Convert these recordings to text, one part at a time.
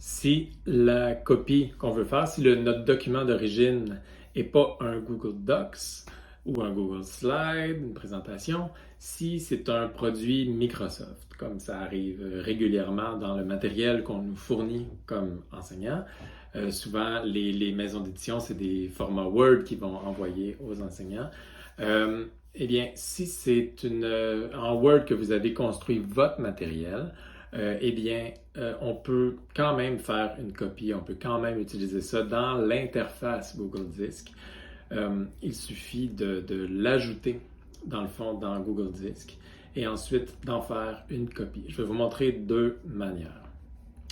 Si la copie qu'on veut faire, si notre document d'origine n'est pas un Google Docs ou un Google Slide, une présentation, si c'est un produit Microsoft, comme ça arrive régulièrement dans le matériel qu'on nous fournit comme enseignants, souvent les maisons d'édition, c'est des formats Word qu'ils vont envoyer aux enseignants. Eh bien, si c'est en Word que vous avez construit votre matériel, eh bien, on peut quand même faire une copie, on peut quand même utiliser ça dans l'interface Google Disc. Il suffit de l'ajouter dans le fond dans Google Disc et ensuite d'en faire une copie. Je vais vous montrer deux manières.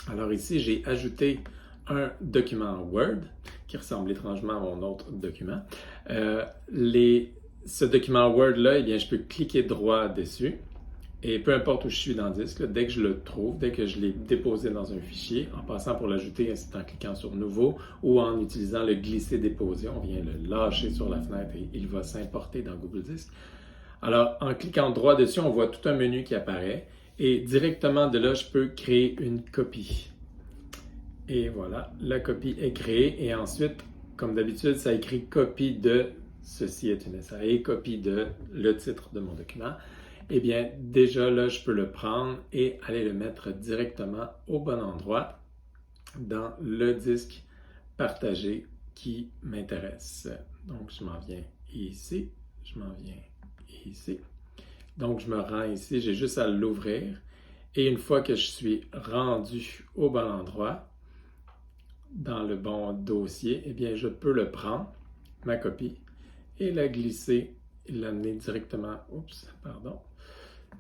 Alors ici, j'ai ajouté un document Word qui ressemble étrangement à mon autre document. Ce document Word-là, eh bien, je peux cliquer droit dessus. Et peu importe où je suis dans le disque, dès que je le trouve, dès que je l'ai déposé dans un fichier, en passant pour l'ajouter, c'est en cliquant sur Nouveau ou en utilisant le glisser-déposer, on vient le lâcher sur la fenêtre et il va s'importer dans Google Disc. Alors, en cliquant droit dessus, on voit tout un menu qui apparaît et directement de là, je peux créer une copie. Et voilà, la copie est créée et ensuite, comme d'habitude, ça écrit copie de ceci est une SAE, copie de le titre de mon document. Eh bien, déjà là, je peux le prendre et aller le mettre directement au bon endroit dans le disque partagé qui m'intéresse. Donc, je m'en viens ici, je m'en viens ici. Donc, je me rends ici, j'ai juste à l'ouvrir. Et une fois que je suis rendu au bon endroit, dans le bon dossier, eh bien, je peux le prendre, ma copie, et la glisser et l'amener directement,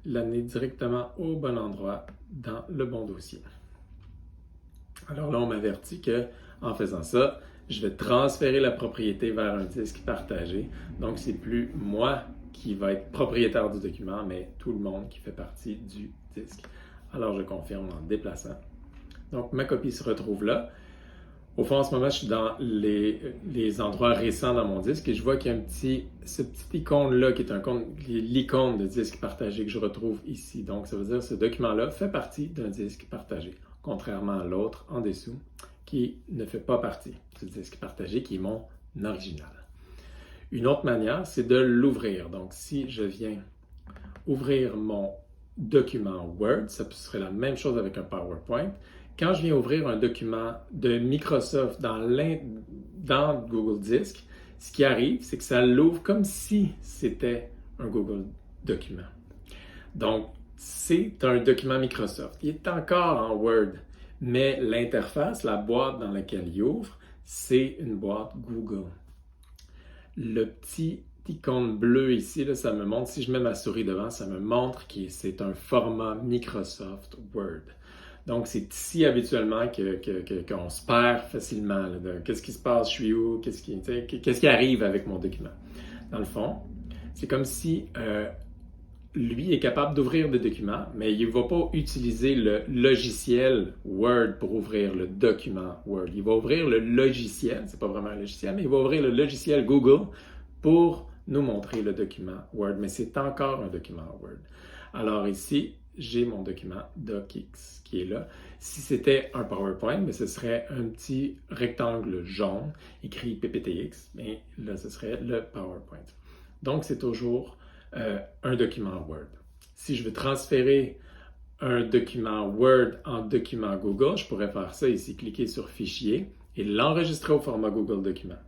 l'amener directement au bon endroit dans le bon dossier. Alors là, on m'avertit que en faisant ça, je vais transférer la propriété vers un disque partagé. Donc, c'est plus moi qui va être propriétaire du document, mais tout le monde qui fait partie du disque. Alors, je confirme en déplaçant. Donc, ma copie se retrouve là. Au fond, en ce moment, je suis dans les endroits récents dans mon disque et je vois qu'il y a ce petit icône-là qui est l'icône de disque partagé que je retrouve ici. Donc, ça veut dire que ce document-là fait partie d'un disque partagé, contrairement à l'autre en dessous qui ne fait pas partie du disque partagé, qui est mon original. Une autre manière, c'est de l'ouvrir. Donc, si je viens ouvrir mon document Word, ça serait la même chose avec un PowerPoint. Quand je viens ouvrir un document de Microsoft dans Google Disc, ce qui arrive, c'est que ça l'ouvre comme si c'était un Google document. Donc, c'est un document Microsoft. Il est encore en Word, mais l'interface, la boîte dans laquelle il ouvre, c'est une boîte Google. Le petit icône bleu ici, là, ça me montre, si je mets ma souris devant, ça me montre que c'est un format Microsoft Word. Donc, c'est ici habituellement qu'on se perd facilement. Qu'est-ce qui se passe, je suis où, qu'est-ce qui arrive avec mon document. Dans le fond, c'est comme si lui est capable d'ouvrir des documents, mais il ne va pas utiliser le logiciel Word pour ouvrir le document Word. Il va ouvrir le logiciel, c'est pas vraiment un logiciel, mais il va ouvrir le logiciel Google pour nous montrer le document Word, mais c'est encore un document Word. Alors ici, j'ai mon document DocX qui est là. Si c'était un PowerPoint, mais ce serait un petit rectangle jaune écrit PPTX, mais là, ce serait le PowerPoint. Donc, c'est toujours un document Word. Si je veux transférer un document Word en document Google, je pourrais faire ça ici, cliquer sur Fichier et l'enregistrer au format Google Document.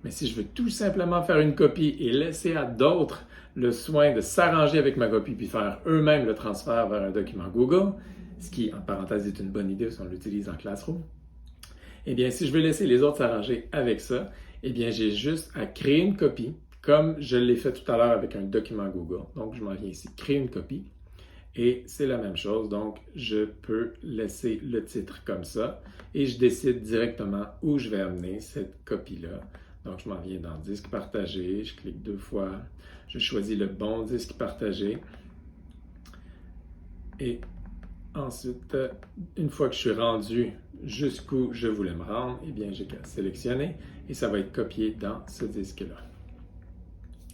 Mais si je veux tout simplement faire une copie et laisser à d'autres le soin de s'arranger avec ma copie puis faire eux-mêmes le transfert vers un document Google, ce qui, en parenthèse, est une bonne idée si on l'utilise en Classroom, eh bien, si je veux laisser les autres s'arranger avec ça, eh bien, j'ai juste à créer une copie, comme je l'ai fait tout à l'heure avec un document Google. Donc, je m'en viens ici, créer une copie. Et c'est la même chose, donc je peux laisser le titre comme ça et je décide directement où je vais amener cette copie-là. Donc, je m'en viens dans Disque partagé, je clique 2 fois, je choisis le bon disque partagé. Et ensuite, une fois que je suis rendu jusqu'où je voulais me rendre, eh bien, j'ai qu'à sélectionner et ça va être copié dans ce disque-là.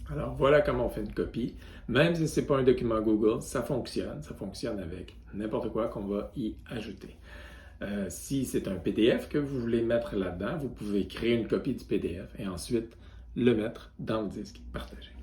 Alors, voilà comment on fait une copie. Même si ce n'est pas un document Google, ça fonctionne. Ça fonctionne avec n'importe quoi qu'on va y ajouter. Si c'est un PDF que vous voulez mettre là-dedans, vous pouvez créer une copie du PDF et ensuite le mettre dans le disque partagé.